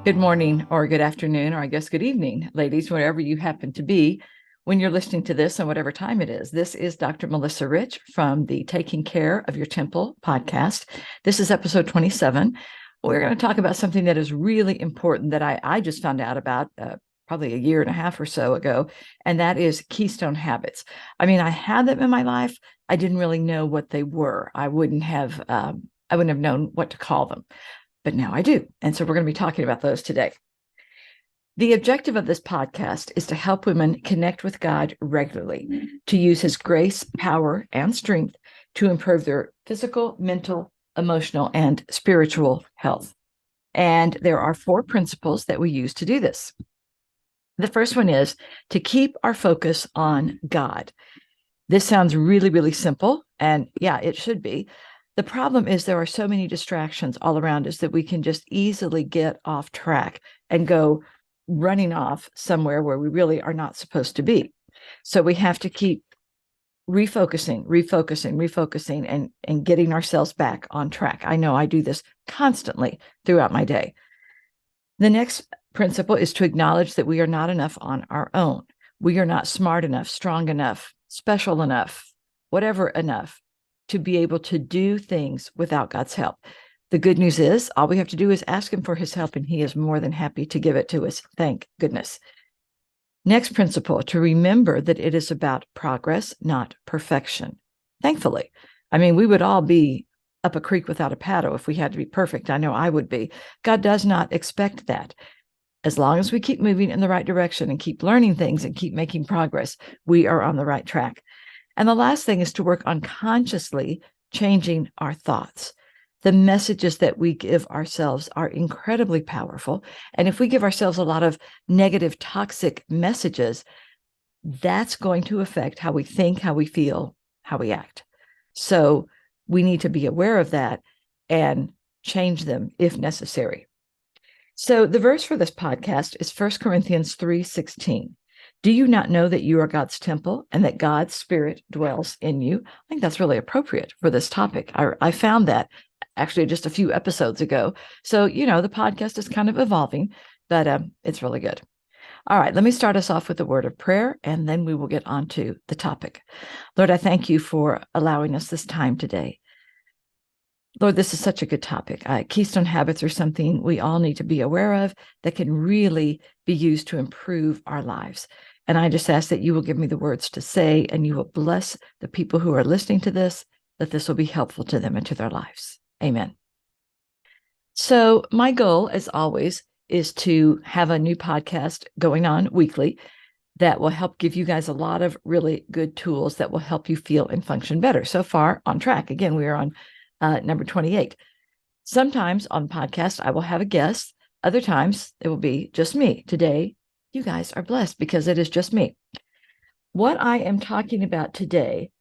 Good morning, or good afternoon, or I guess good evening, ladies, wherever you happen to be when you're listening to this and whatever time it is. This is Dr. Melissa Rich from the Taking Care of Your Temple podcast. This is episode 27. We're going to talk about something that is really important that I just found out about probably a year and a half or so ago, and that is Keystone Habits. I mean, I had them in my life. I didn't really know what they were. I wouldn't have known what to call them. But now I do. And so we're going to be talking about those today. The objective of this podcast is to help women connect with God regularly, to use his grace, power, and strength to improve their physical, mental, emotional, and spiritual health. And there are 4 principles that we use to do this. The first one is to keep our focus on God. This sounds really, really simple. And yeah, it should be. The problem is there are so many distractions all around us that we can just easily get off track and go running off somewhere where we really are not supposed to be. So we have to keep refocusing, and getting ourselves back on track. I know I do this constantly throughout my day. The next principle is to acknowledge that we are not enough on our own. We are not smart enough, strong enough, special enough, whatever enough to be able to do things without God's help. The good news is all we have to do is ask him for his help, and he is more than happy to give it to us. Thank goodness. Next principle, to remember that it is about progress, not perfection. Thankfully. I mean, we would all be up a creek without a paddle if we had to be perfect. I know I would be. God does not expect that. As long as we keep moving in the right direction and keep learning things and keep making progress, we are on the right track. And the last thing is to work on consciously changing our thoughts. The messages that we give ourselves are incredibly powerful. And if we give ourselves a lot of negative, toxic messages, that's going to affect how we think, how we feel, how we act. So we need to be aware of that and change them if necessary. So the verse for this podcast is 1 Corinthians 3:16. Do you not know that you are God's temple and that God's Spirit dwells in you? I think that's really appropriate for this topic. I found that actually just a few episodes ago. So, the podcast is kind of evolving, but it's really good. All right, let me start us off with a word of prayer, and then we will get on to the topic. Lord, I thank you for allowing us this time today. Lord, this is such a good topic. Keystone habits are something we all need to be aware of that can really be used to improve our lives. And I just ask that you will give me the words to say, and you will bless the people who are listening to this, that this will be helpful to them and to their lives. Amen. So my goal, as always, is to have a new podcast going on weekly that will help give you guys a lot of really good tools that will help you feel and function better. So far, on track. Again, we are on number 28. Sometimes on podcast, I will have a guest. Other times, it will be just me. Today, you guys are blessed because it is just me. What I am talking about today,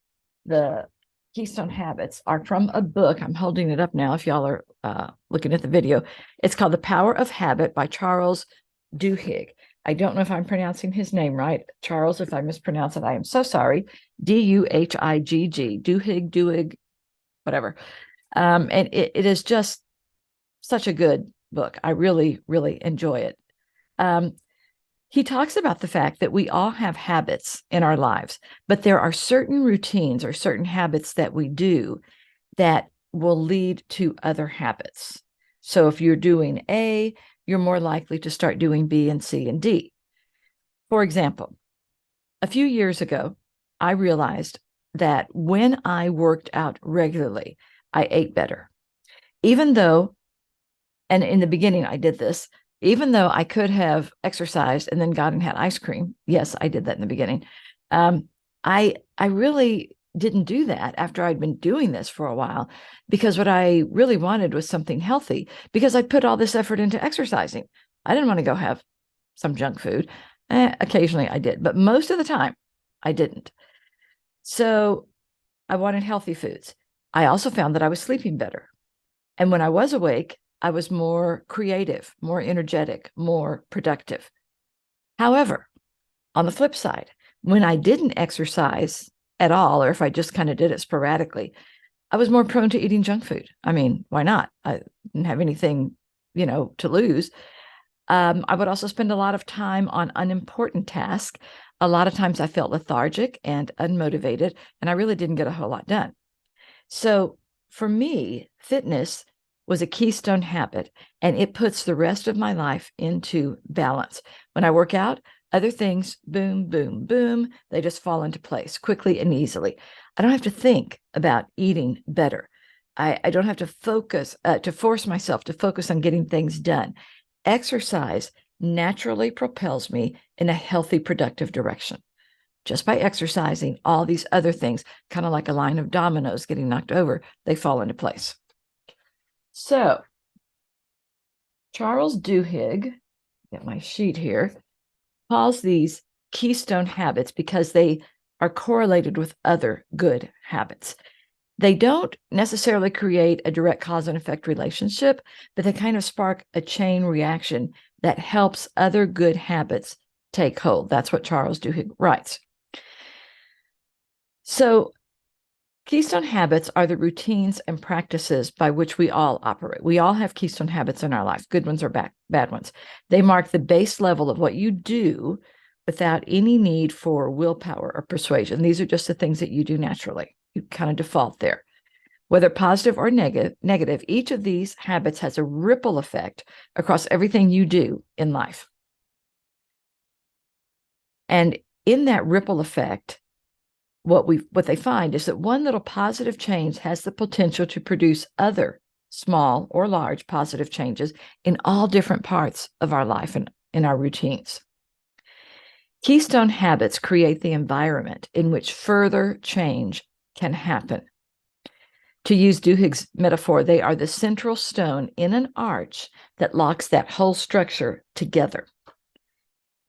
the Keystone Habits, are from a book. I'm holding it up now if y'all are looking at the video. It's called The Power of Habit by Charles Duhigg. I don't know if I'm pronouncing his name right. Charles, if I mispronounce it, I am so sorry. Duhigg, Duhigg, whatever. And it is just such a good book. I really, really enjoy it. He talks about the fact that we all have habits in our lives, but there are certain routines or certain habits that we do that will lead to other habits. So if you're doing A, you're more likely to start doing B and C and D. For example, a few years ago, I realized that when I worked out regularly, I ate better. Even though, and in the beginning I did this, even though I could have exercised and then gone and had ice cream. Yes, I did that in the beginning. I really didn't do that after I'd been doing this for a while, because what I really wanted was something healthy, because I put all this effort into exercising. I didn't want to go have some junk food. Occasionally I did, but most of the time I didn't. So I wanted healthy foods. I also found that I was sleeping better. And when I was awake, I was more creative, more energetic, more productive. However, on the flip side, when I didn't exercise at all, or if I just kind of did it sporadically, I was more prone to eating junk food. I mean, why not? I didn't have anything, to lose. I would also spend a lot of time on unimportant tasks. A lot of times I felt lethargic and unmotivated, and I really didn't get a whole lot done. So for me, fitness was a keystone habit, and it puts the rest of my life into balance. When I work out, other things, boom, boom, boom, they just fall into place quickly and easily. I don't have to think about eating better. I don't have to force myself to focus on getting things done. Exercise naturally propels me in a healthy, productive direction. Just by exercising, all these other things, kind of like a line of dominoes getting knocked over, they fall into place. So, Charles Duhigg, get my sheet here, calls these keystone habits because they are correlated with other good habits. They don't necessarily create a direct cause and effect relationship, but they kind of spark a chain reaction that helps other good habits take hold. That's what Charles Duhigg writes. So, keystone habits are the routines and practices by which we all operate. We all have keystone habits in our life, good ones or bad ones. They mark the base level of what you do without any need for willpower or persuasion. These are just the things that you do naturally. You kind of default there. Whether positive or negative, each of these habits has a ripple effect across everything you do in life. And in that ripple effect, what they find is that one little positive change has the potential to produce other small or large positive changes in all different parts of our life and in our routines. Keystone habits create the environment in which further change can happen. To use Duhigg's metaphor, they are the central stone in an arch that locks that whole structure together.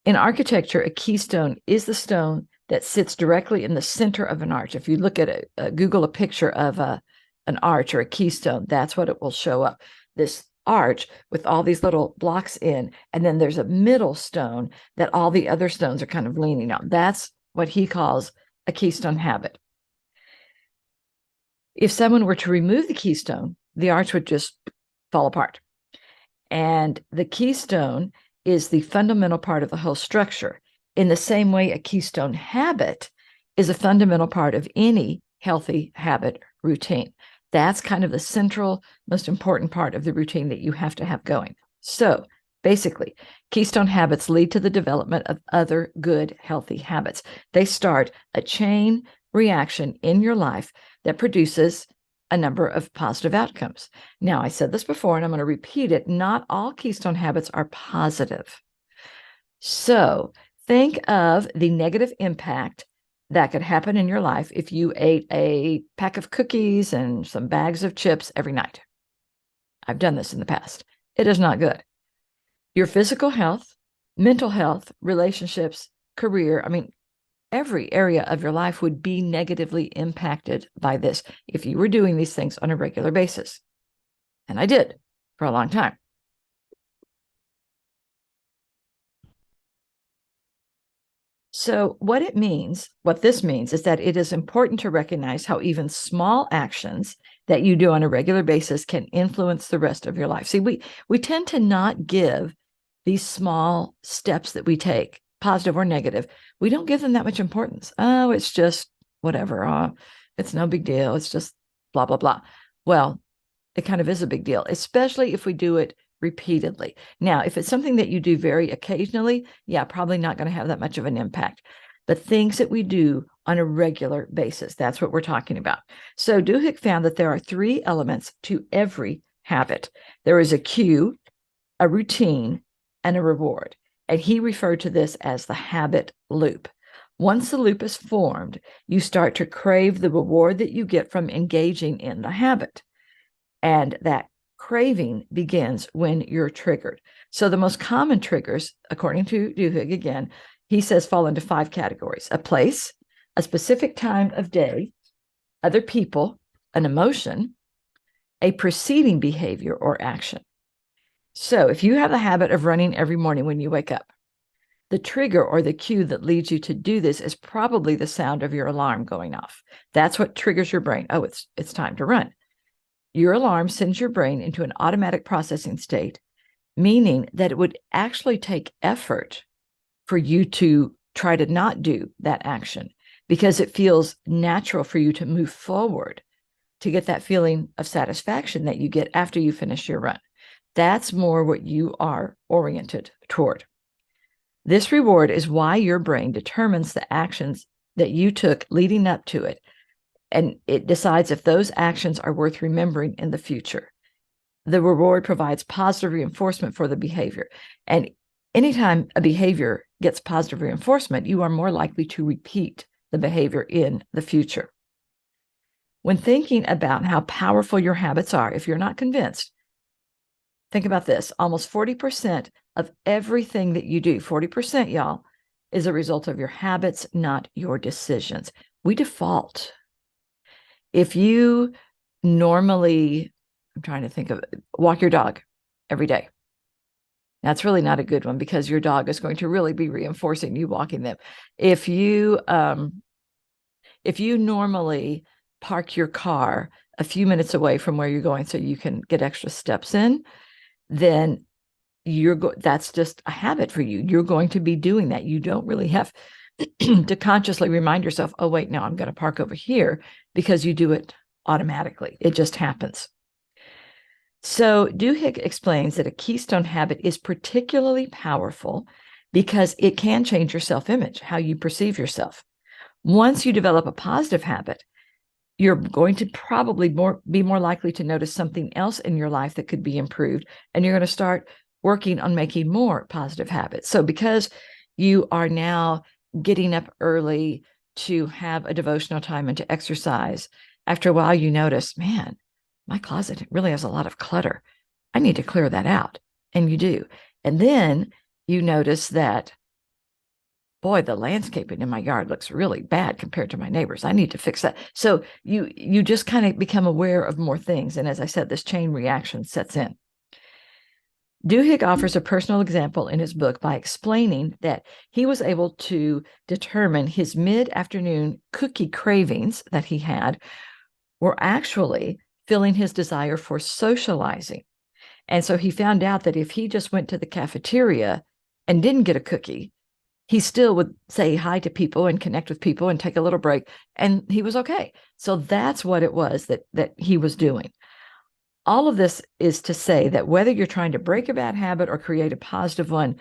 In architecture, a keystone is the stone that sits directly in the center of an arch. If you look at Google a picture of an arch or a keystone, that's what it will show up. This arch with all these little blocks in, and then there's a middle stone that all the other stones are kind of leaning on. That's what he calls a keystone habit. If someone were to remove the keystone, the arch would just fall apart. And the keystone is the fundamental part of the whole structure. In the same way, a keystone habit is a fundamental part of any healthy habit routine. That's kind of the central, most important part of the routine that you have to have going. So basically, keystone habits lead to the development of other good, healthy habits. They start a chain reaction in your life that produces a number of positive outcomes. Now, I said this before, and I'm going to repeat it. Not all keystone habits are positive. So think of the negative impact that could happen in your life if you ate a pack of cookies and some bags of chips every night. I've done this in the past. It is not good. Your physical health, mental health, relationships, career, every area of your life would be negatively impacted by this if you were doing these things on a regular basis. And I did for a long time. So what this means is that it is important to recognize how even small actions that you do on a regular basis can influence the rest of your life. See, we tend to not give these small steps that we take, positive or negative, we don't give them that much importance. Oh, it's just whatever. It's no big deal. It's just blah, blah, blah. Well, it kind of is a big deal, especially if we do it repeatedly. Now, if it's something that you do very occasionally, yeah, probably not going to have that much of an impact. But things that we do on a regular basis, that's what we're talking about. So Duhigg found that there are 3 elements to every habit. There is a cue, a routine, and a reward. And he referred to this as the habit loop. Once the loop is formed, you start to crave the reward that you get from engaging in the habit. And that craving begins when you're triggered. So the most common triggers, according to Duhigg again, he says fall into 5 categories: a place, a specific time of day, other people, an emotion, a preceding behavior or action. So if you have a habit of running every morning when you wake up, the trigger or the cue that leads you to do this is probably the sound of your alarm going off. That's what triggers your brain. Oh, it's time to run. Your alarm sends your brain into an automatic processing state, meaning that it would actually take effort for you to try to not do that action because it feels natural for you to move forward to get that feeling of satisfaction that you get after you finish your run. That's more what you are oriented toward. This reward is why your brain determines the actions that you took leading up to it, and it decides if those actions are worth remembering in the future. The reward provides positive reinforcement for the behavior. And anytime a behavior gets positive reinforcement, you are more likely to repeat the behavior in the future. When thinking about how powerful your habits are, if you're not convinced, think about this. Almost 40% of everything that you do, 40%, y'all, is a result of your habits, not your decisions. We default. If you normally, I'm trying to think of it, walk your dog every day. That's really not a good one because your dog is going to really be reinforcing you walking them. If you normally park your car a few minutes away from where you're going so you can get extra steps in, then that's just a habit for you. You're going to be doing that. You don't really have to consciously remind yourself, oh, wait, no, I'm going to park over here, because you do it automatically. It just happens. So Duhigg explains that a keystone habit is particularly powerful because it can change your self-image, how you perceive yourself. Once you develop a positive habit, you're going to probably be more likely to notice something else in your life that could be improved, and you're going to start working on making more positive habits. So because you are now getting up early to have a devotional time and to exercise, after a while you notice, man, my closet really has a lot of clutter. I need to clear that out. And you do. And then you notice that, boy, the landscaping in my yard looks really bad compared to my neighbors. I need to fix that. So you just kind of become aware of more things. And as I said, this chain reaction sets in. Duhigg offers a personal example in his book by explaining that he was able to determine his mid-afternoon cookie cravings that he had were actually filling his desire for socializing. And so he found out that if he just went to the cafeteria and didn't get a cookie, he still would say hi to people and connect with people and take a little break, and he was okay. So that's what it was that he was doing. All of this is to say that whether you're trying to break a bad habit or create a positive one,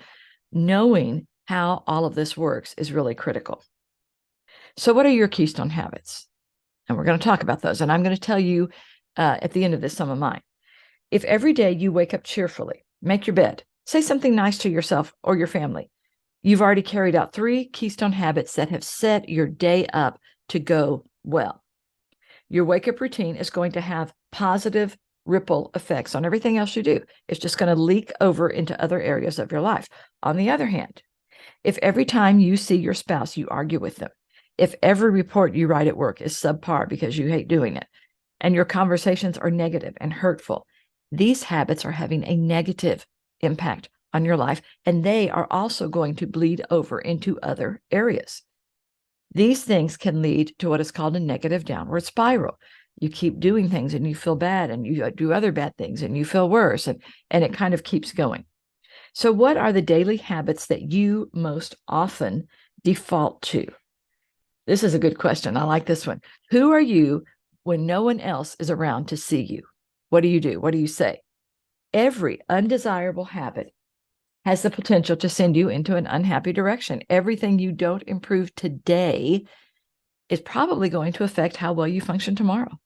knowing how all of this works is really critical. So what are your keystone habits? And we're going to talk about those. And I'm going to tell you at the end of this some of mine. If every day you wake up cheerfully, make your bed, say something nice to yourself or your family, you've already carried out 3 keystone habits that have set your day up to go well. Your wake-up routine is going to have positive ripple effects on everything else you do. It's just going to leak over into other areas of your life. On the other hand, if every time you see your spouse, you argue with them, if every report you write at work is subpar because you hate doing it, and your conversations are negative and hurtful, these habits are having a negative impact on your life, and they are also going to bleed over into other areas. These things can lead to what is called a negative downward spiral. You keep doing things and you feel bad, and you do other bad things and you feel worse, and it kind of keeps going. So what are the daily habits that you most often default to? This is a good question. I like this one. Who are you when no one else is around to see you? What do you do? What do you say? Every undesirable habit has the potential to send you into an unhappy direction. Everything you don't improve today is probably going to affect how well you function tomorrow.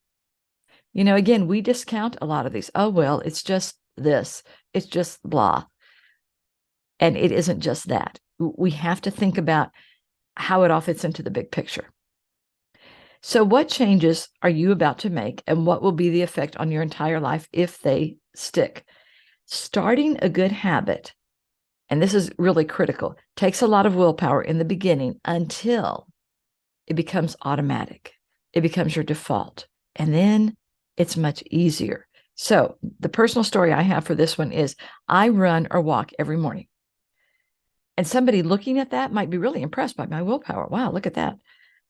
Again, we discount a lot of these. Oh, well, it's just this. It's just blah. And it isn't just that. We have to think about how it all fits into the big picture. So what changes are you about to make, and what will be the effect on your entire life if they stick? Starting a good habit, and this is really critical, takes a lot of willpower in the beginning until it becomes automatic. It becomes your default. And then it's much easier. So the personal story I have for this one is I run or walk every morning. And somebody looking at that might be really impressed by my willpower. Wow, look at that.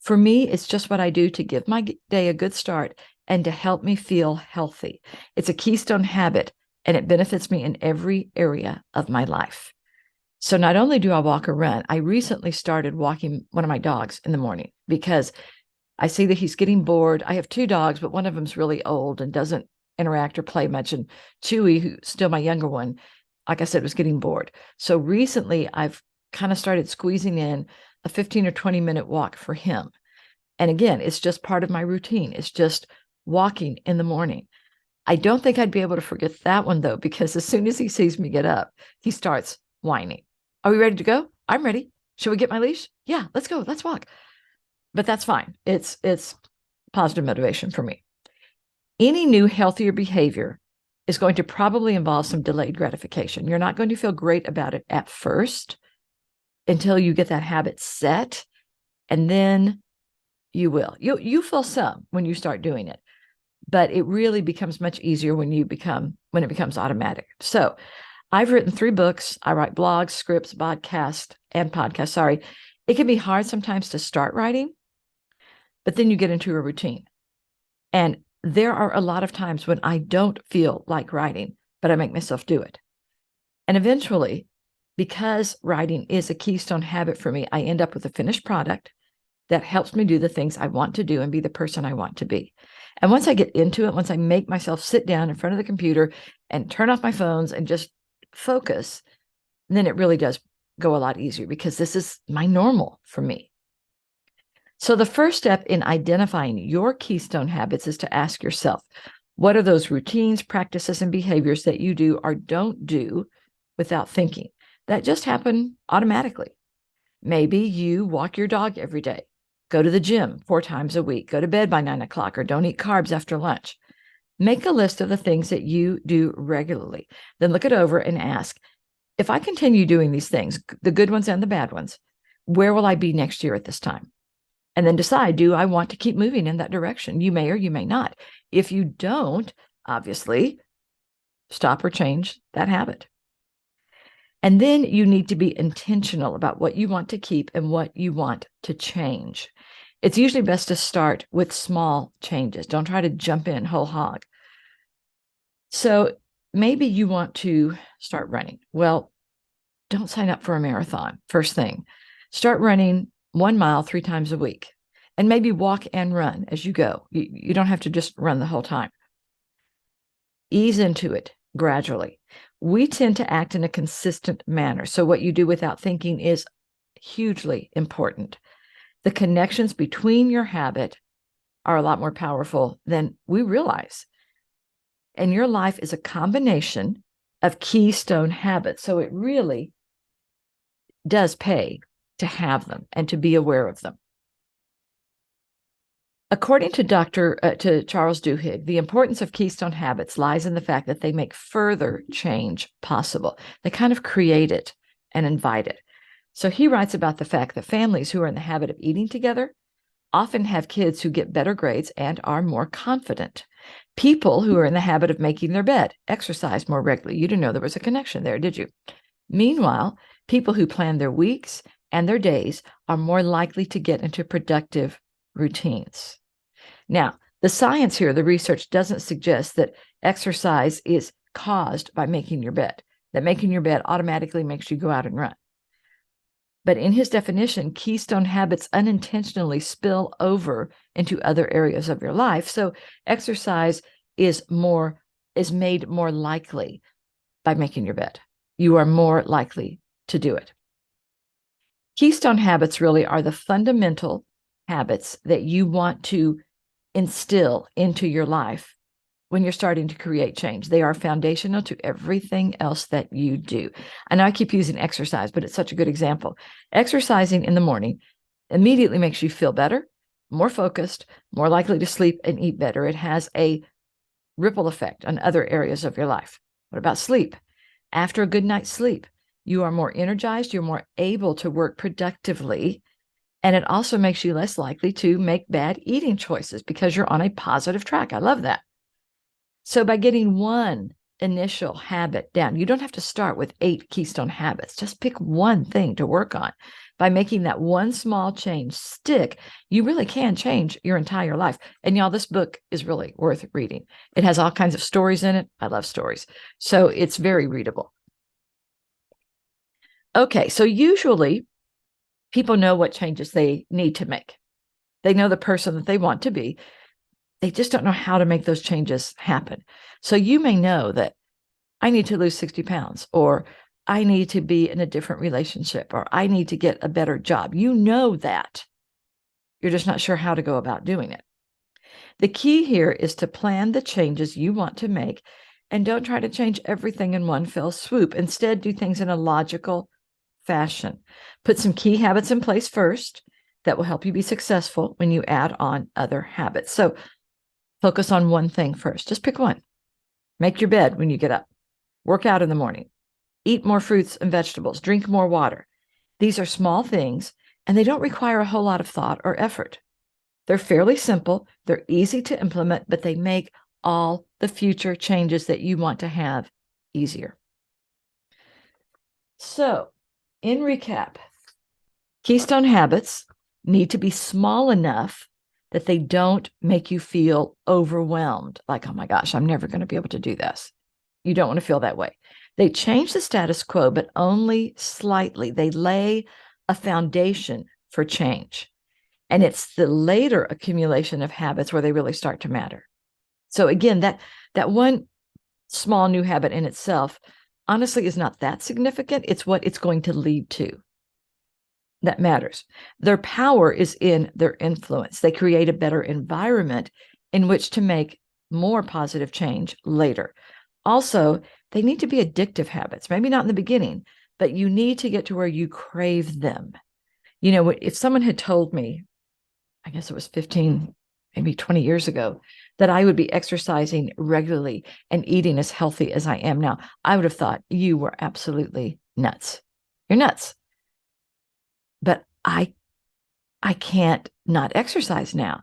For me, it's just what I do to give my day a good start and to help me feel healthy. It's a keystone habit and it benefits me in every area of my life. So not only do I walk or run, I recently started walking one of my dogs in the morning because I see that he's getting bored. I have two dogs, but one of them's really old and doesn't interact or play much. And Chewy, who's still my younger one, like I said, was getting bored. So recently I've kind of started squeezing in a 15 or 20-minute walk for him. And again, it's just part of my routine. It's just walking in the morning. I don't think I'd be able to forget that one, though, because as soon as he sees me get up, he starts whining. Are we ready to go? I'm ready. Should we get my leash? Yeah, let's go. Let's walk. But that's fine. It's positive motivation for me. Any new healthier behavior is going to probably involve some delayed gratification. You're not going to feel great about it at first until you get that habit set, and then you will. You feel some when you start doing it, but it really becomes much easier when it becomes automatic. So I've written 3 books. I write blogs, scripts, podcasts. Sorry. It can be hard sometimes to start writing, but then you get into a routine. And there are a lot of times when I don't feel like writing, but I make myself do it. And eventually, because writing is a keystone habit for me, I end up with a finished product that helps me do the things I want to do and be the person I want to be. And once I get into it, once I make myself sit down in front of the computer and turn off my phones and just focus, then it really does go a lot easier because this is my normal for me. So the first step in identifying your keystone habits is to ask yourself, what are those routines, practices, and behaviors that you do or don't do without thinking that just happen automatically? Maybe you walk your dog every day, go to the gym 4 times a week, go to bed by 9 o'clock, or don't eat carbs after lunch. Make a list of the things that you do regularly. Then look it over and ask, if I continue doing these things, the good ones and the bad ones, where will I be next year at this time? And then decide, do I want to keep moving in that direction? You may or you may not. If you don't, obviously, stop or change that habit. And then you need to be intentional about what you want to keep and what you want to change. It's usually best to start with small changes. Don't try to jump in whole hog. So maybe you want to start running. Well, don't sign up for a marathon first thing. Start running 1 mile 3 times a week, and maybe walk and run as you go. You don't have to just run the whole time. Ease into it gradually. We tend to act in a consistent manner. So what you do without thinking is hugely important. The connections between your habit are a lot more powerful than we realize. And your life is a combination of keystone habits. So it really does pay to have them and to be aware of them. According to Charles Duhigg, the importance of keystone habits lies in the fact that they make further change possible. They kind of create it and invite it. So he writes about the fact that families who are in the habit of eating together often have kids who get better grades and are more confident. People who are in the habit of making their bed exercise more regularly. You didn't know there was a connection there, did you? Meanwhile, people who plan their weeks and their days are more likely to get into productive routines. Now, the science here, the research doesn't suggest that exercise is caused by making your bed, that making your bed automatically makes you go out and run. But in his definition, keystone habits unintentionally spill over into other areas of your life. So exercise is made more likely by making your bed. You are more likely to do it. Keystone habits really are the fundamental habits that you want to instill into your life when you're starting to create change. They are foundational to everything else that you do. I know I keep using exercise, but it's such a good example. Exercising in the morning immediately makes you feel better, more focused, more likely to sleep and eat better. It has a ripple effect on other areas of your life. What about sleep? After a good night's sleep, you are more energized, you're more able to work productively, and it also makes you less likely to make bad eating choices because you're on a positive track. I love that. So by getting one initial habit down, you don't have to start with 8 keystone habits. Just pick one thing to work on. By making that one small change stick, you really can change your entire life. And y'all, this book is really worth reading. It has all kinds of stories in it. I love stories. So it's very readable. Okay, so usually people know what changes they need to make. They know the person that they want to be. They just don't know how to make those changes happen. So you may know that I need to lose 60 pounds, or I need to be in a different relationship, or I need to get a better job. You know that. You're just not sure how to go about doing it. The key here is to plan the changes you want to make and don't try to change everything in one fell swoop. Instead, do things in a logical fashion. Put some key habits in place first that will help you be successful when you add on other habits. So focus on one thing first. Just pick one. Make your bed when you get up. Work out in the morning. Eat more fruits and vegetables. Drink more water. These are small things, and they don't require a whole lot of thought or effort. They're fairly simple. They're easy to implement, but they make all the future changes that you want to have easier. So, in recap, Keystone Habits need to be small enough that they don't make you feel overwhelmed, like, oh my gosh, I'm never going to be able to do this. You don't want to feel that way. They change the status quo, but only slightly. They lay a foundation for change. And it's the later accumulation of habits where they really start to matter. So again, that one small new habit in itself, honestly, is not that significant. It's what it's going to lead to that matters. Their power is in their influence. They create a better environment in which to make more positive change later. Also, they need to be addictive habits, maybe not in the beginning, but you need to get to where you crave them. You know, if someone had told me, I guess it was 15, maybe 20 years ago, that I would be exercising regularly and eating as healthy as I am now, I would have thought you were absolutely nuts. You're nuts. But I can't not exercise now.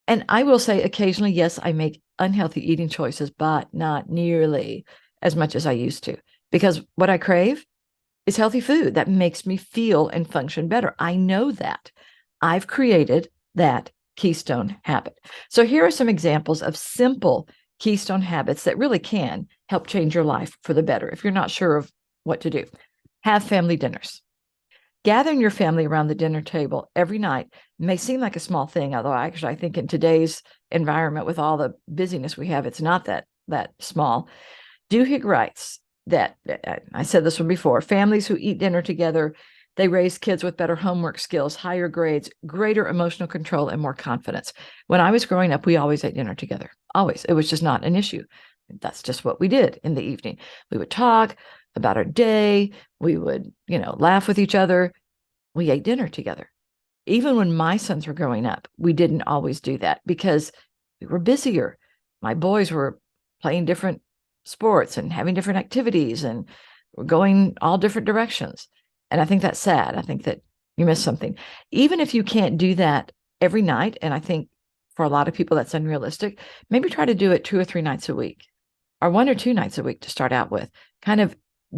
And I will say occasionally, yes, I make unhealthy eating choices, but not nearly as much as I used to, because what I crave is healthy food that makes me feel and function better. I know that. I've created that Keystone habit. So here are some examples of simple Keystone habits that really can help change your life for the better if you're not sure of what to do. Have family dinners. Gathering your family around the dinner table every night may seem like a small thing, although actually I think in today's environment with all the busyness we have, it's not that small. Duhigg writes that, I said this one before, families who eat dinner together, they raise kids with better homework skills, higher grades, greater emotional control, and more confidence. When I was growing up, we always ate dinner together. Always. It was just not an issue. That's just what we did in the evening. We would talk about our day. We would, laugh with each other. We ate dinner together. Even when my sons were growing up, we didn't always do that because we were busier. My boys were playing different sports and having different activities and we're going all different directions. And I think that's sad. I think that you missed something. Even if you can't do that every night, and I think for a lot of people that's unrealistic, maybe try to do it 2 or 3 nights a week or 1 or 2 nights a week to start out with. Kind of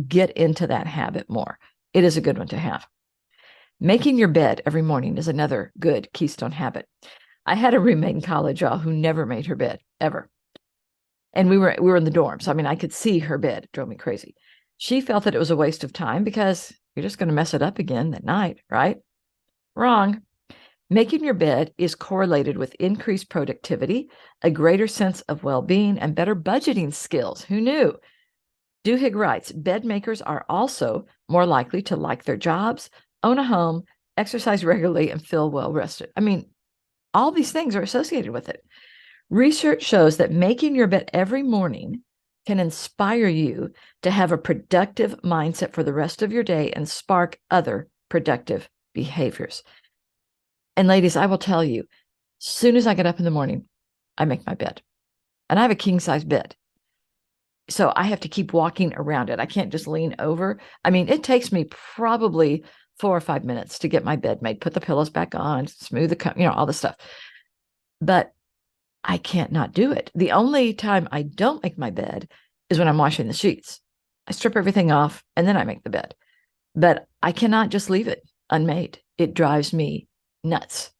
get into that habit more. It is a good one to have. Making your bed every morning is another good Keystone habit. I had a roommate in college, y'all, who never made her bed, ever. And we were in the dorms. I mean, I could see her bed. It drove me crazy. She felt that it was a waste of time because you're just going to mess it up again that night, right? Wrong. Making your bed is correlated with increased productivity, a greater sense of well-being, and better budgeting skills. Who knew? Duhigg writes, bed makers are also more likely to like their jobs, own a home, exercise regularly, and feel well-rested. I mean, all these things are associated with it. Research shows that making your bed every morning can inspire you to have a productive mindset for the rest of your day and spark other productive behaviors. And ladies, I will tell you, as soon as I get up in the morning, I make my bed. And I have a king-size bed. So I have to keep walking around it. I can't just lean over. I mean, it takes me probably 4 or 5 minutes to get my bed made, put the pillows back on, smooth the, all the stuff. But I can't not do it. The only time I don't make my bed is when I'm washing the sheets. I strip everything off and then I make the bed. But I cannot just leave it. unmade. It drives me nuts.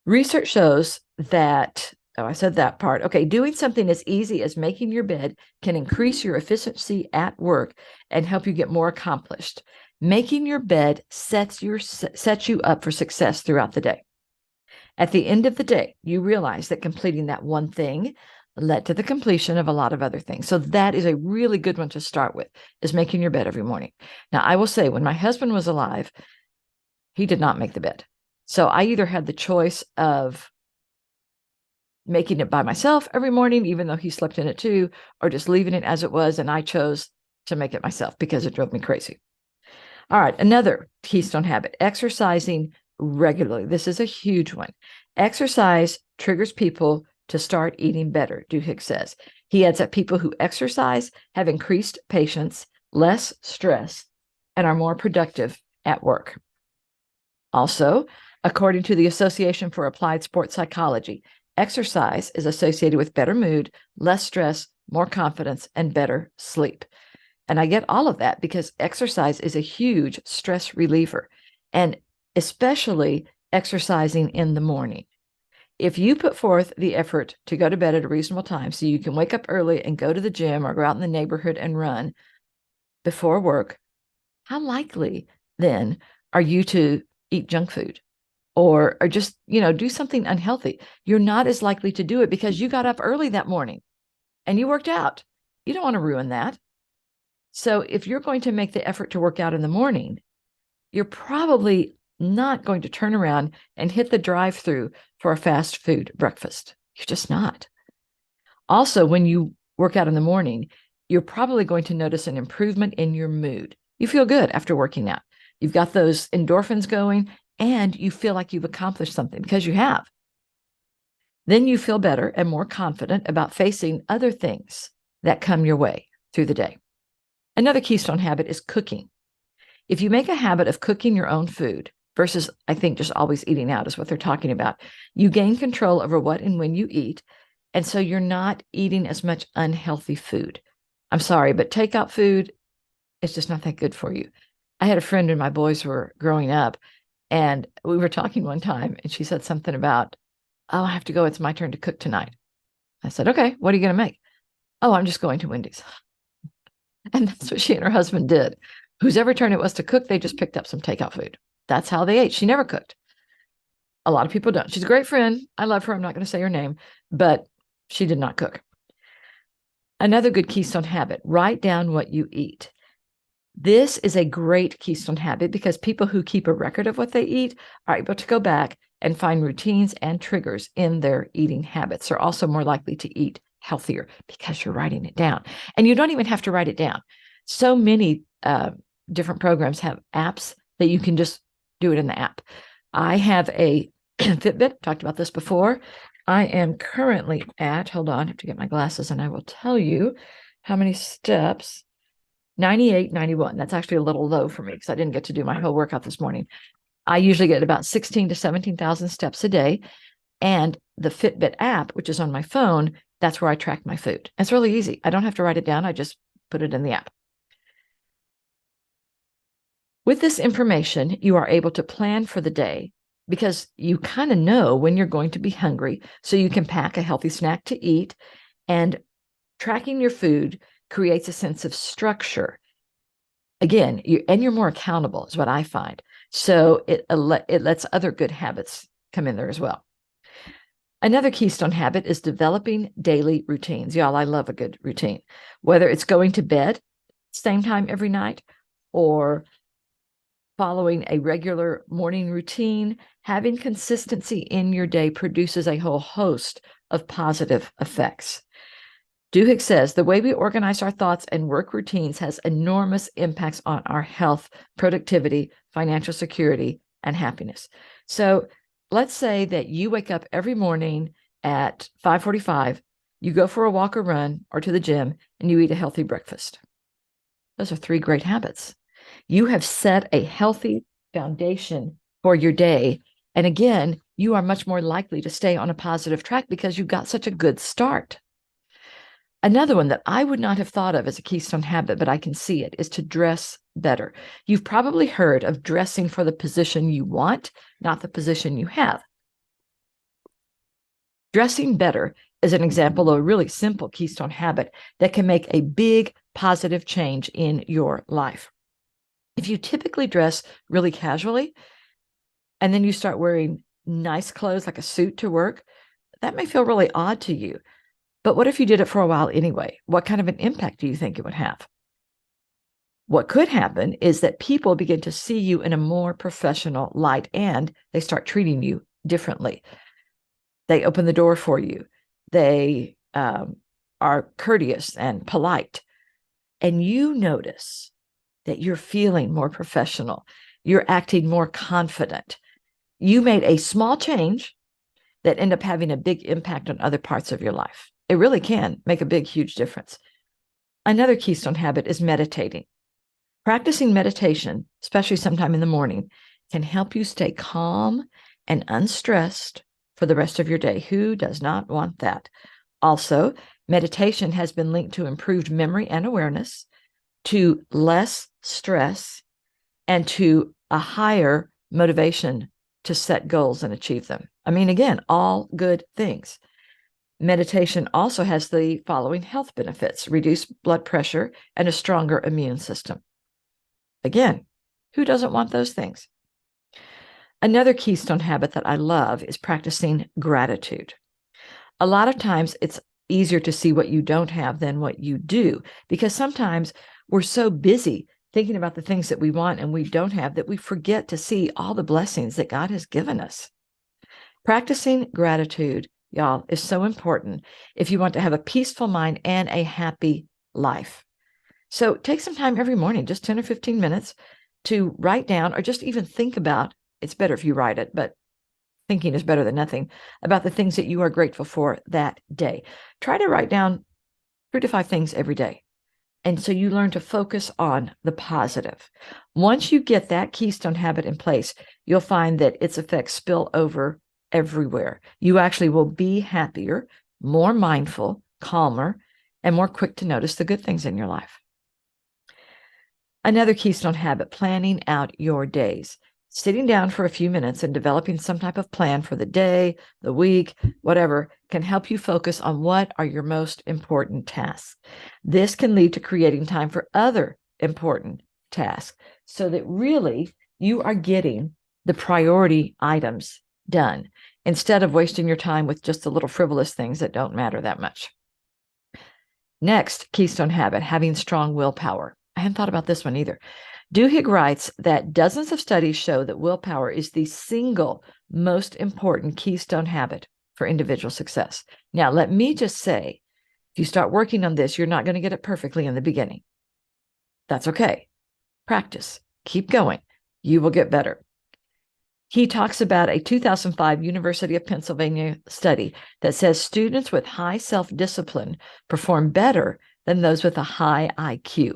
Research shows that, I said that part. Okay, doing something as easy as making your bed can increase your efficiency at work and help you get more accomplished. Making your bed sets you up for success throughout the day. At the end of the day, you realize that completing that one thing led to the completion of a lot of other things. So that is a really good one to start with, is making your bed every morning. Now, I will say, when my husband was alive, he did not make the bed. So I either had the choice of making it by myself every morning, even though he slept in it too, or just leaving it as it was. And I chose to make it myself because it drove me crazy. All right, another keystone habit, exercising regularly. This is a huge one. Exercise triggers people to start eating better, Duhigg says. He adds that people who exercise have increased patience, less stress, and are more productive at work. Also, according to the Association for Applied Sports Psychology, exercise is associated with better mood, less stress, more confidence, and better sleep. And I get all of that because exercise is a huge stress reliever, and especially exercising in the morning. If you put forth the effort to go to bed at a reasonable time so you can wake up early and go to the gym or go out in the neighborhood and run before work, how likely then are you to eat junk food or just, do something unhealthy? You're not as likely to do it because you got up early that morning and you worked out. You don't want to ruin that. So if you're going to make the effort to work out in the morning, you're probably not going to turn around and hit the drive-through for a fast food breakfast. You're just not. Also, when you work out in the morning, you're probably going to notice an improvement in your mood. You feel good after working out. You've got those endorphins going, and you feel like you've accomplished something because you have. Then you feel better and more confident about facing other things that come your way through the day. Another keystone habit is cooking. If you make a habit of cooking your own food versus, I think, just always eating out is what they're talking about, you gain control over what and when you eat. And so you're not eating as much unhealthy food. I'm sorry, but takeout food is just not that good for you. I had a friend when my boys were growing up, and we were talking one time, and she said something about, oh, I have to go. It's my turn to cook tonight. I said, okay, what are you going to make? Oh, I'm just going to Wendy's. And that's what she and her husband did. Whosever turn it was to cook, they just picked up some takeout food. That's how they ate. She never cooked. A lot of people don't. She's a great friend. I love her. I'm not going to say her name, but she did not cook. Another good keystone habit, write down what you eat. This is a great keystone habit because people who keep a record of what they eat are able to go back and find routines and triggers in their eating habits. They're also more likely to eat healthier because you're writing it down. And you don't even have to write it down. So many different programs have apps that you can just do it in the app. I have a Fitbit, talked about this before. I am currently at, hold on, I have to get my glasses and I will tell you how many steps. 98, 91. That's actually a little low for me because I didn't get to do my whole workout this morning. I usually get about 16 to 17,000 steps a day. And the Fitbit app, which is on my phone, that's where I track my food. It's really easy. I don't have to write it down. I just put it in the app. With this information, you are able to plan for the day because you kind of know when you're going to be hungry, so you can pack a healthy snack to eat. And tracking your food creates a sense of structure. Again, you're more accountable is what I find. So it lets other good habits come in there as well. Another keystone habit is developing daily routines. Y'all, I love a good routine, whether it's going to bed same time every night or following a regular morning routine. Having consistency in your day produces a whole host of positive effects. Duhigg says the way we organize our thoughts and work routines has enormous impacts on our health, productivity, financial security, and happiness. So let's say that you wake up every morning at 5:45, you go for a walk or run or to the gym, and you eat a healthy breakfast. Those are 3 great habits. You have set a healthy foundation for your day. And again, you are much more likely to stay on a positive track because you got such a good start. Another one that I would not have thought of as a keystone habit, but I can see it, is to dress better. You've probably heard of dressing for the position you want, not the position you have. Dressing better is an example of a really simple keystone habit that can make a big positive change in your life. If you typically dress really casually and then you start wearing nice clothes like a suit to work, that may feel really odd to you. But what if you did it for a while anyway? What kind of an impact do you think it would have? What could happen is that people begin to see you in a more professional light and they start treating you differently. They open the door for you. They are courteous and polite. And you notice that you're feeling more professional. You're acting more confident. You made a small change that end up having a big impact on other parts of your life. It really can make a big, huge difference. Another keystone habit is meditating. Practicing meditation, especially sometime in the morning, can help you stay calm and unstressed for the rest of your day. Who does not want that? Also, meditation has been linked to improved memory and awareness, to less stress, and to a higher motivation to set goals and achieve them. I mean, again, all good things. Meditation also has the following health benefits: reduced blood pressure and a stronger immune system. Again, who doesn't want those things? Another keystone habit that I love is practicing gratitude. A lot of times it's easier to see what you don't have than what you do, because sometimes we're so busy thinking about the things that we want and we don't have that we forget to see all the blessings that God has given us. Practicing gratitude, y'all, is so important if you want to have a peaceful mind and a happy life. So take some time every morning, just 10 or 15 minutes, to write down or just even think about. It's better if you write it, but thinking is better than nothing, about the things that you are grateful for that day. Try to write down 3 to 5 things every day. And so you learn to focus on the positive. Once you get that keystone habit in place, you'll find that its effects spill over everywhere. You actually will be happier, more mindful, calmer, and more quick to notice the good things in your life. Another keystone habit: planning out your days. Sitting down for a few minutes and developing some type of plan for the day, the week, whatever, can help you focus on what are your most important tasks. This can lead to creating time for other important tasks so that really you are getting the priority items done instead of wasting your time with just the little frivolous things that don't matter that much. Next keystone habit: having strong willpower. I hadn't thought about this one either. Duhigg writes that dozens of studies show that willpower is the single most important keystone habit for individual success. Now, let me just say, if you start working on this, you're not going to get it perfectly in the beginning. That's okay. Practice. Keep going. You will get better. He talks about a 2005 University of Pennsylvania study that says students with high self-discipline perform better than those with a high IQ.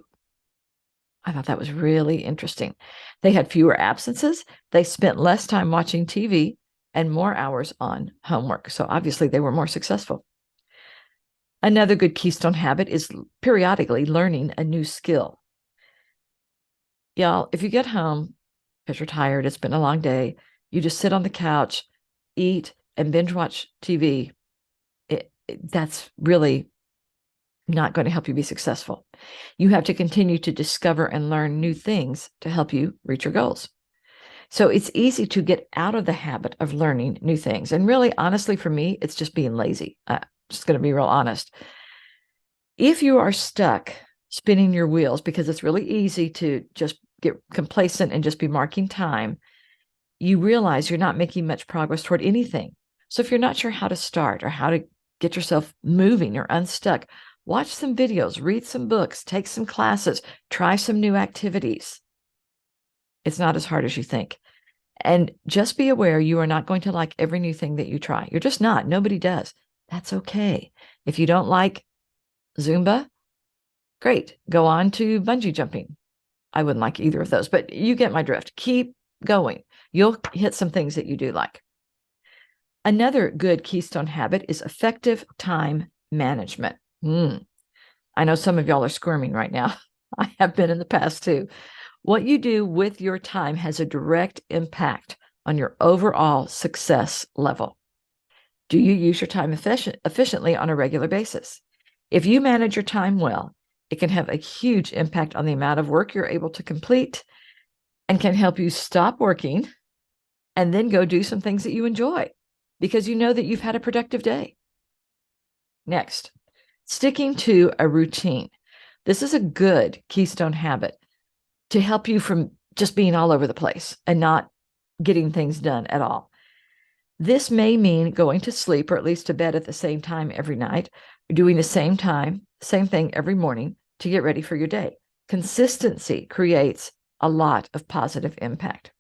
I thought that was really interesting. They had fewer absences. They spent less time watching TV and more hours on homework. So obviously they were more successful. Another good keystone habit is periodically learning a new skill. Y'all, if you get home because you're tired, it's been a long day, you just sit on the couch, eat, and binge watch TV, that's really not going to help you be successful. You have to continue to discover and learn new things to help you reach your goals. So it's easy to get out of the habit of learning new things. And really, honestly, for me, it's just being lazy. I'm just going to be real honest. If you are stuck spinning your wheels because it's really easy to just get complacent and just be marking time, you realize you're not making much progress toward anything. So if you're not sure how to start or how to get yourself moving or unstuck, watch some videos, read some books, take some classes, try some new activities. It's not as hard as you think. And just be aware you are not going to like every new thing that you try. You're just not. Nobody does. That's okay. If you don't like Zumba, great. Go on to bungee jumping. I wouldn't like either of those, but you get my drift. Keep going. You'll hit some things that you do like. Another good keystone habit is effective time management. I know some of y'all are squirming right now. I have been in the past too. What you do with your time has a direct impact on your overall success level. Do you use your time efficiently on a regular basis? If you manage your time well, it can have a huge impact on the amount of work you're able to complete and can help you stop working and then go do some things that you enjoy because you know that you've had a productive day. Next, sticking to a routine. This is a good keystone habit to help you from just being all over the place and not getting things done at all. This may mean going to sleep or at least to bed at the same time every night, or doing the same thing every morning to get ready for your day. Consistency creates a lot of positive impact.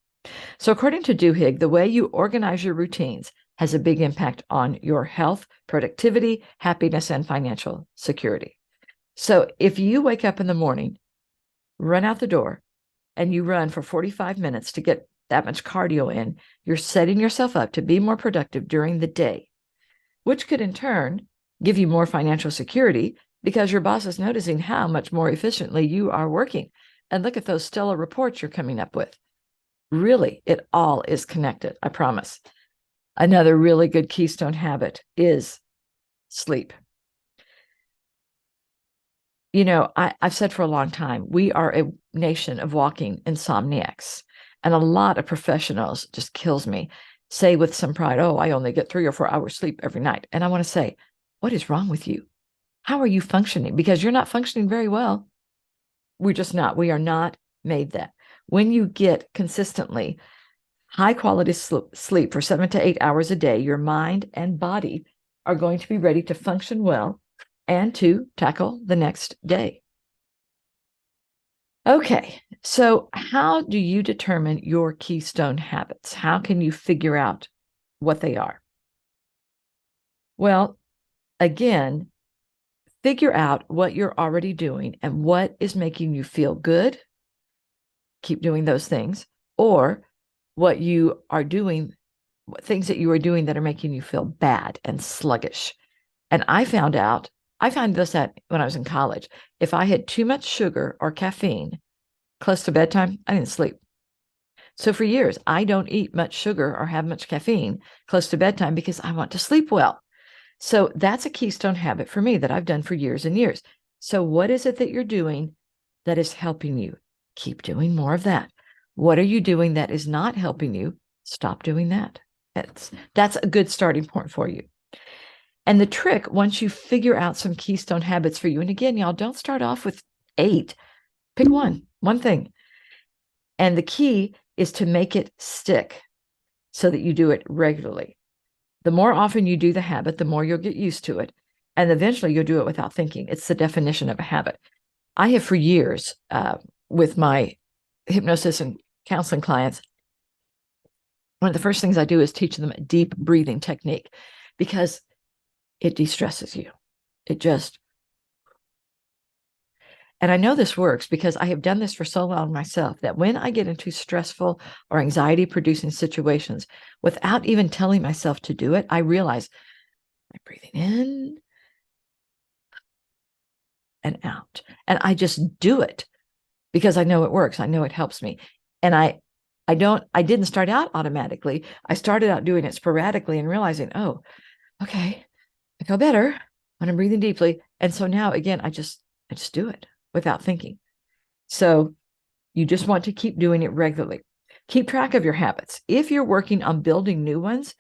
So according to Duhigg, the way you organize your routines has a big impact on your health, productivity, happiness, and financial security. So if you wake up in the morning, run out the door, and you run for 45 minutes to get that much cardio in, you're setting yourself up to be more productive during the day, which could in turn give you more financial security because your boss is noticing how much more efficiently you are working. And look at those stellar reports you're coming up with. Really, it all is connected, I promise. Another really good keystone habit is sleep. You know, I've said for a long time, we are a nation of walking insomniacs. And a lot of professionals, just kills me, say with some pride, oh, I only get 3 or 4 hours sleep every night. And I want to say, what is wrong with you? How are you functioning? Because you're not functioning very well. We're just not. We are not made that. When you get consistently high quality sleep for 7 to 8 hours a day, your mind and body are going to be ready to function well and to tackle the next day. Okay, so how do you determine your keystone habits? How can you figure out what they are? Well, again, figure out what you're already doing and what is making you feel good. Keep doing those things. Or what you are doing, things that you are doing that are making you feel bad and sluggish. And I found this out when I was in college. If I had too much sugar or caffeine close to bedtime, I didn't sleep. So for years, I don't eat much sugar or have much caffeine close to bedtime because I want to sleep well. So that's a keystone habit for me that I've done for years and years. So what is it that you're doing that is helping you? Keep doing more of that. What are you doing that is not helping you? Stop doing that. That's a good starting point for you. And the trick, once you figure out some keystone habits for you, and again, y'all, don't start off with 8. Pick one thing. And the key is to make it stick so that you do it regularly. The more often you do the habit, the more you'll get used to it. And eventually you'll do it without thinking. It's the definition of a habit. I have for years with my hypnosis and counseling clients, one of the first things I do is teach them a deep breathing technique because it de-stresses you. And I know this works because I have done this for so long myself that when I get into stressful or anxiety producing situations, without even telling myself to do it, I realize I'm breathing in and out. And I just do it because I know it works. I know it helps me. And I didn't start out automatically. I started out doing it sporadically and realizing, oh, okay, I feel better when I'm breathing deeply. And so now again, I just do it without thinking. So you just want to keep doing it regularly. Keep track of your habits. If you're working on building new ones,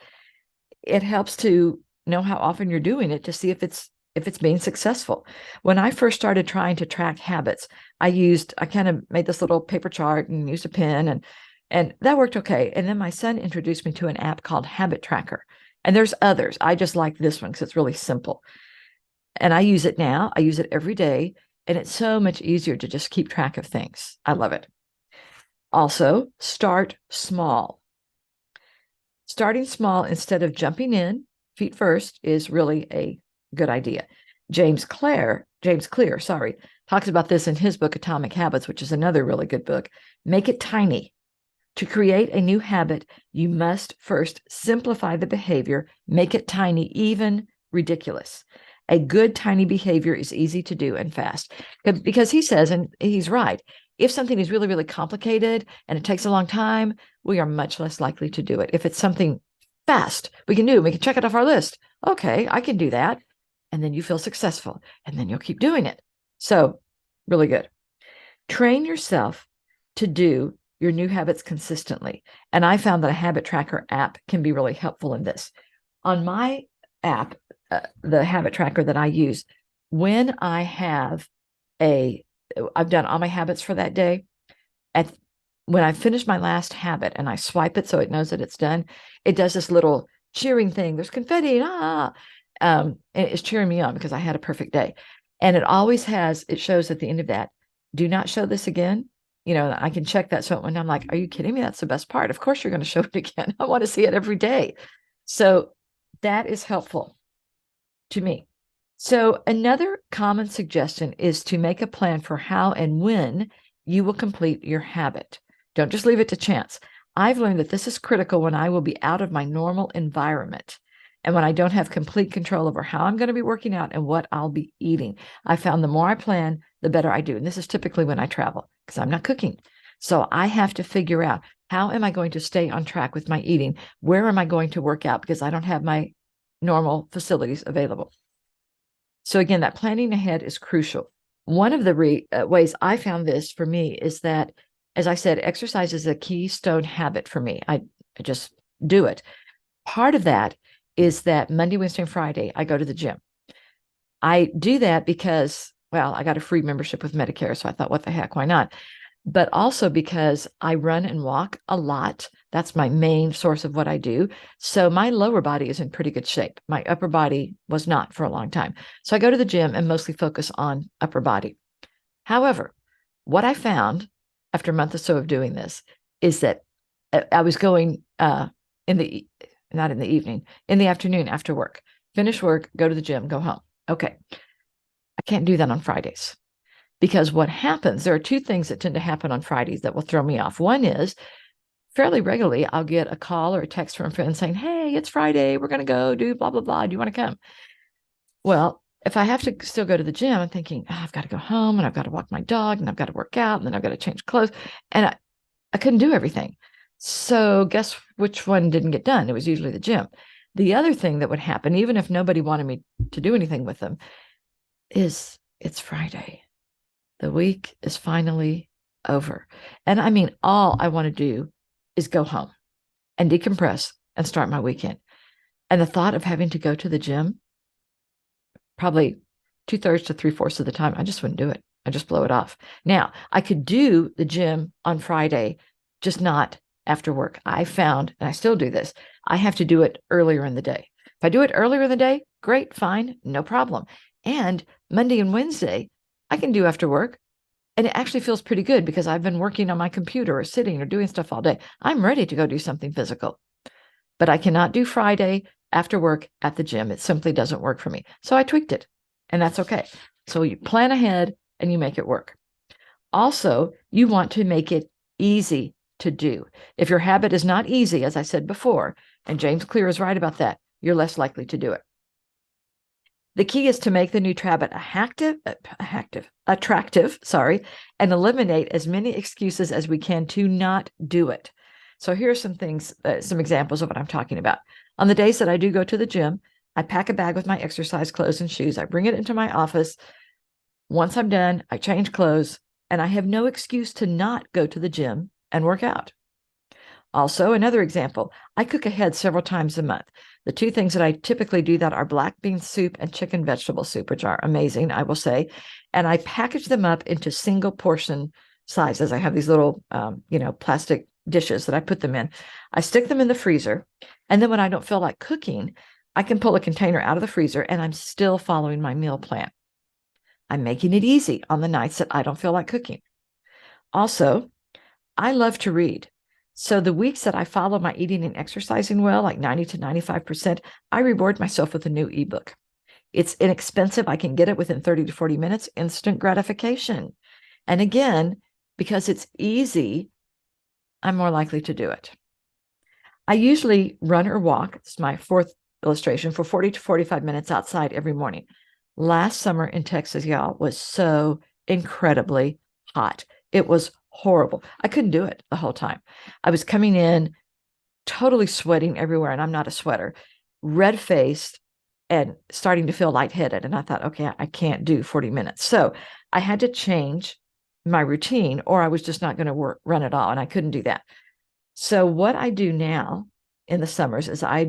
it helps to know how often you're doing it to see if it's being successful. When I first started trying to track habits, I kind of made this little paper chart and used a pen and that worked okay. And then my son introduced me to an app called Habit Tracker. And there's others. I just like this one because it's really simple. And I use it now. I use it every day. And it's so much easier to just keep track of things. I love it. Also, start small. Starting small instead of jumping in feet first is really a good idea. James Clear, talks about this in his book, Atomic Habits, which is another really good book. Make it tiny. To create a new habit, you must first simplify the behavior, make it tiny, even ridiculous. A good tiny behavior is easy to do and fast. Because he says, and he's right, if something is really, really complicated and it takes a long time, we are much less likely to do it. If it's something fast, we can check it off our list. Okay, I can do that. And then you feel successful, and then you'll keep doing it. So, really good. Train yourself to do your new habits consistently. And I found that a habit tracker app can be really helpful in this. On my app, the habit tracker that I use, when I've done all my habits for that day, when I finish my last habit and I swipe it so it knows that it's done, it does this little cheering thing. There's confetti, and it's cheering me on because I had a perfect day. And it shows at the end of that, do not show this again. I can check that. So when I'm like, are you kidding me? That's the best part. Of course you're going to show it again. I want to see it every day. So that is helpful to me. So another common suggestion is to make a plan for how and when you will complete your habit. Don't just leave it to chance. I've learned that this is critical when I will be out of my normal environment and when I don't have complete control over how I'm going to be working out and what I'll be eating. I found the more I plan, the better I do. And this is typically when I travel because I'm not cooking. So I have to figure out, how am I going to stay on track with my eating? Where am I going to work out? Because I don't have my normal facilities available. So again, that planning ahead is crucial. One of the ways I found this for me is that, as I said, exercise is a keystone habit for me. I just do it. Part of that is that Monday, Wednesday, and Friday, I go to the gym. I do that because, well, I got a free membership with Medicare, so I thought, what the heck, why not? But also because I run and walk a lot. That's my main source of what I do. So my lower body is in pretty good shape. My upper body was not for a long time. So I go to the gym and mostly focus on upper body. However, what I found after a month or so of doing this is that I was going not in the evening, in the afternoon after work, finish work, go to the gym, go home. Okay. I can't do that on Fridays. Because what happens, there are two things that tend to happen on Fridays that will throw me off. One is, fairly regularly, I'll get a call or a text from a friend saying, hey, it's Friday. We're going to go do blah, blah, blah. Do you want to come? Well, if I have to still go to the gym, I'm thinking, I've got to go home and I've got to walk my dog and I've got to work out and then I've got to change clothes. And I couldn't do everything. So guess which one didn't get done? It was usually the gym. The other thing that would happen, even if nobody wanted me to do anything with them, is it's Friday. The week is finally over. And I mean, all I want to do is go home and decompress and start my weekend. And the thought of having to go to the gym, probably 2/3 to 3/4 of the time, I just wouldn't do it. I just blow it off. Now, I could do the gym on Friday, just not after work. I found, and I still do this, I have to do it earlier in the day. If I do it earlier in the day, great, fine, no problem. And Monday and Wednesday, I can do after work. And it actually feels pretty good because I've been working on my computer or sitting or doing stuff all day. I'm ready to go do something physical. But I cannot do Friday after work at the gym. It simply doesn't work for me. So I tweaked it, and that's okay. So you plan ahead and you make it work. Also, you want to make it easy to do. If your habit is not easy, as I said before, and James Clear is right about that, you're less likely to do it. The key is to make the new habit attractive, and eliminate as many excuses as we can to not do it. So here are some things, some examples of what I'm talking about. On the days that I do go to the gym, I pack a bag with my exercise clothes and shoes. I bring it into my office. Once I'm done, I change clothes, and I have no excuse to not go to the gym and work out. Also, another example, I cook ahead several times a month. The two things that I typically do that are black bean soup and chicken vegetable soup, which are amazing, I will say. And I package them up into single portion sizes. I have these little, plastic dishes that I put them in. I stick them in the freezer. And then when I don't feel like cooking, I can pull a container out of the freezer and I'm still following my meal plan. I'm making it easy on the nights that I don't feel like cooking. Also, I love to read. So the weeks that I follow my eating and exercising well, like 90 to 95%, I reward myself with a new ebook. It's inexpensive. I can get it within 30 to 40 minutes, instant gratification. And again, because it's easy, I'm more likely to do it. I usually run or walk, this is my fourth illustration, for 40 to 45 minutes outside every morning. Last summer in Texas, y'all, was so incredibly hot. It was horrible. I couldn't do it the whole time. I was coming in totally sweating everywhere, and I'm not a sweater, red faced and starting to feel lightheaded. And I thought, okay, I can't do 40 minutes. So I had to change my routine, or I was just not going to run at all. And I couldn't do that. So what I do now in the summers is I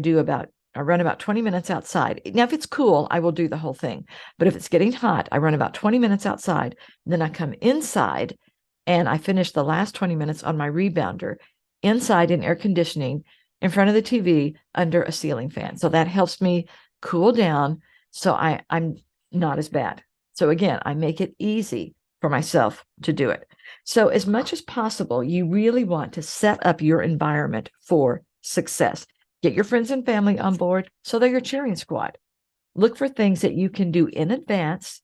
run about 20 minutes outside. Now, if it's cool, I will do the whole thing. But if it's getting hot, I run about 20 minutes outside. Then I come inside and I finish the last 20 minutes on my rebounder inside in air conditioning in front of the TV under a ceiling fan. So that helps me cool down. So I'm not as bad. So again, I make it easy for myself to do it. So as much as possible, you really want to set up your environment for success. Get your friends and family on board so they're your cheering squad. Look for things that you can do in advance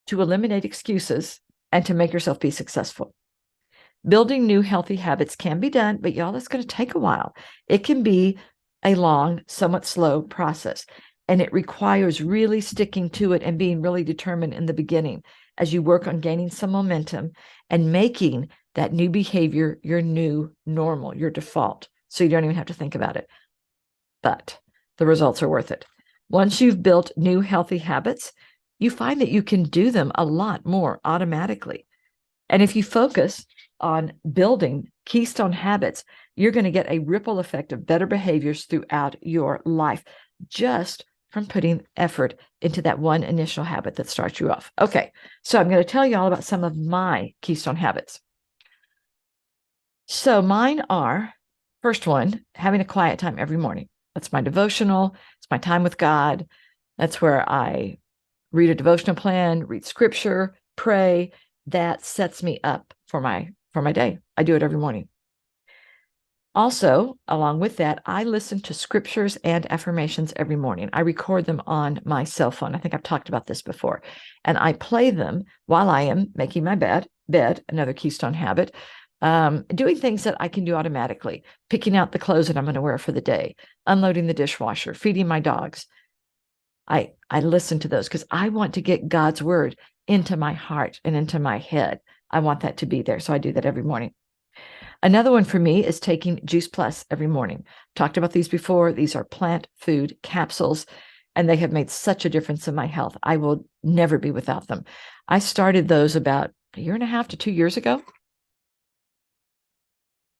to eliminate excuses and to make yourself be successful. Building new healthy habits can be done, but y'all, it's going to take a while. It can be a long, somewhat slow process, and it requires really sticking to it and being really determined in the beginning as you work on gaining some momentum and making that new behavior your new normal, your default, so you don't even have to think about it. But the results are worth it. Once you've built new healthy habits, you find that you can do them a lot more automatically. And if you focus on building Keystone Habits, you're going to get a ripple effect of better behaviors throughout your life, just from putting effort into that one initial habit that starts you off. Okay, so I'm going to tell you all about some of my Keystone Habits. So mine are, first one, having a quiet time every morning. That's my devotional. It's my time with God. That's where I read a devotional plan, read scripture, pray. That sets me up for my day. I do it every morning. Also, along with that, I listen to scriptures and affirmations every morning. I record them on my cell phone. I think I've talked about this before. And I play them while I am making my bed, another Keystone Habit, doing things that I can do automatically, picking out the clothes that I'm going to wear for the day, unloading the dishwasher, feeding my dogs. I listen to those because I want to get God's word into my heart and into my head. I want that to be there. So I do that every morning. Another one for me is taking Juice Plus every morning. Talked about these before. These are plant food capsules, and they have made such a difference in my health. I will never be without them. I started those about a year and a half to 2 years ago.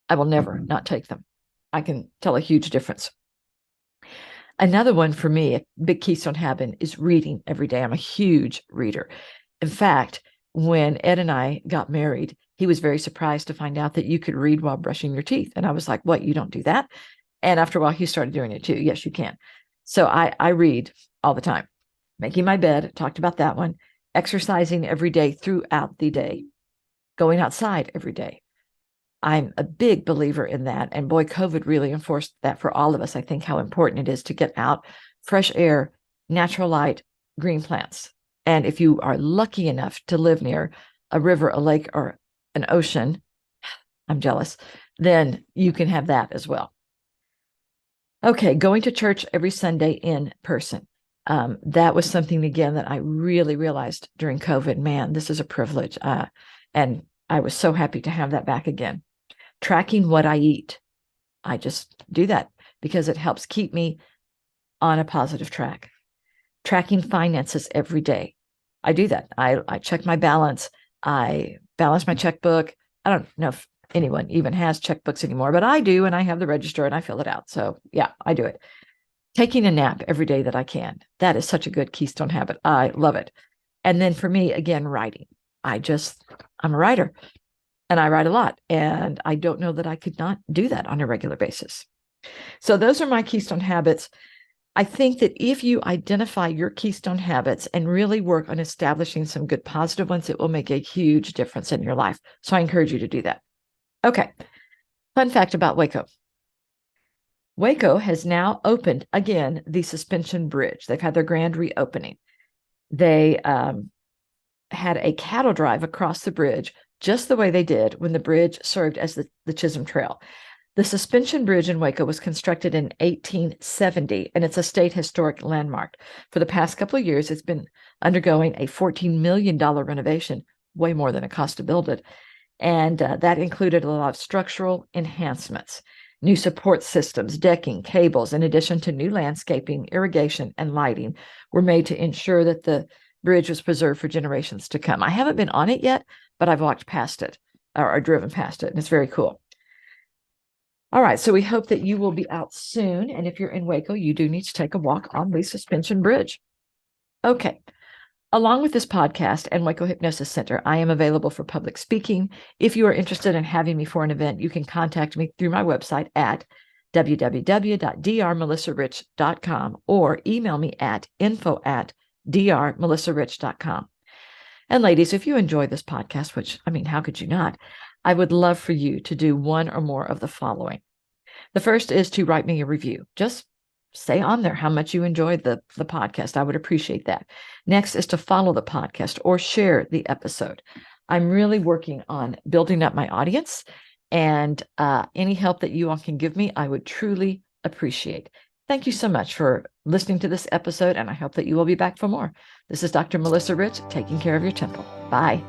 I will never not take them. I can tell a huge difference. Another one for me, a big Keystone habit, is reading every day. I'm a huge reader. In fact, when Ed and I got married, he was very surprised to find out that you could read while brushing your teeth. And I was like, what, you don't do that? And after a while, he started doing it too. Yes, you can. So I read all the time. Making my bed, talked about that one. Exercising every day throughout the day. Going outside every day. I'm a big believer in that. And boy, COVID really enforced that for all of us. I think how important it is to get out, fresh air, natural light, green plants. And if you are lucky enough to live near a river, a lake, or an ocean, I'm jealous, then you can have that as well. Okay, going to church every Sunday in person. That was something, again, that I really realized during COVID. Man, this is a privilege. And I was so happy to have that back again. Tracking what I eat. I just do that because it helps keep me on a positive track. Tracking finances every day. I do that. I check my balance. I balance my checkbook. I don't know if anyone even has checkbooks anymore, but I do, and I have the register and I fill it out. So yeah, I do it. Taking a nap every day that I can. That is such a good Keystone habit. I love it. And then for me, again, writing. I'm a writer. And I write a lot, and I don't know that I could not do that on a regular basis. So those are my Keystone habits. I think that if you identify your Keystone habits and really work on establishing some good positive ones, it will make a huge difference in your life. So I encourage you to do that. Okay. Fun fact about Waco. Waco has now opened again the suspension bridge. They've had their grand reopening. They had a cattle drive across the bridge just the way they did when the bridge served as the Chisholm Trail. The suspension bridge in Waco was constructed in 1870, and it's a state historic landmark. For the past couple of years, it's been undergoing a $14 million renovation, way more than it cost to build it. And that included a lot of structural enhancements, new support systems, decking, cables, in addition to new landscaping, irrigation, and lighting were made to ensure that the bridge was preserved for generations to come. I haven't been on it yet, but I've walked past it or driven past it, and it's very cool. All right, so we hope that you will be out soon. And if you're in Waco, you do need to take a walk on the suspension bridge. Okay. Along with this podcast and Waco Hypnosis Center, I am available for public speaking. If you are interested in having me for an event, you can contact me through my website at www.drmelissarich.com or email me at info@drmelissarich.com. And ladies, if you enjoy this podcast, which, I mean, how could you not? I would love for you to do one or more of the following. The first is to write me a review. Just say on there how much you enjoyed the podcast. I would appreciate that. Next is to follow the podcast or share the episode. I'm really working on building up my audience, and any help that you all can give me, I would truly appreciate. Thank you so much for listening to this episode, and I hope that you will be back for more. This is Dr. Melissa Rich, taking care of your temple. Bye.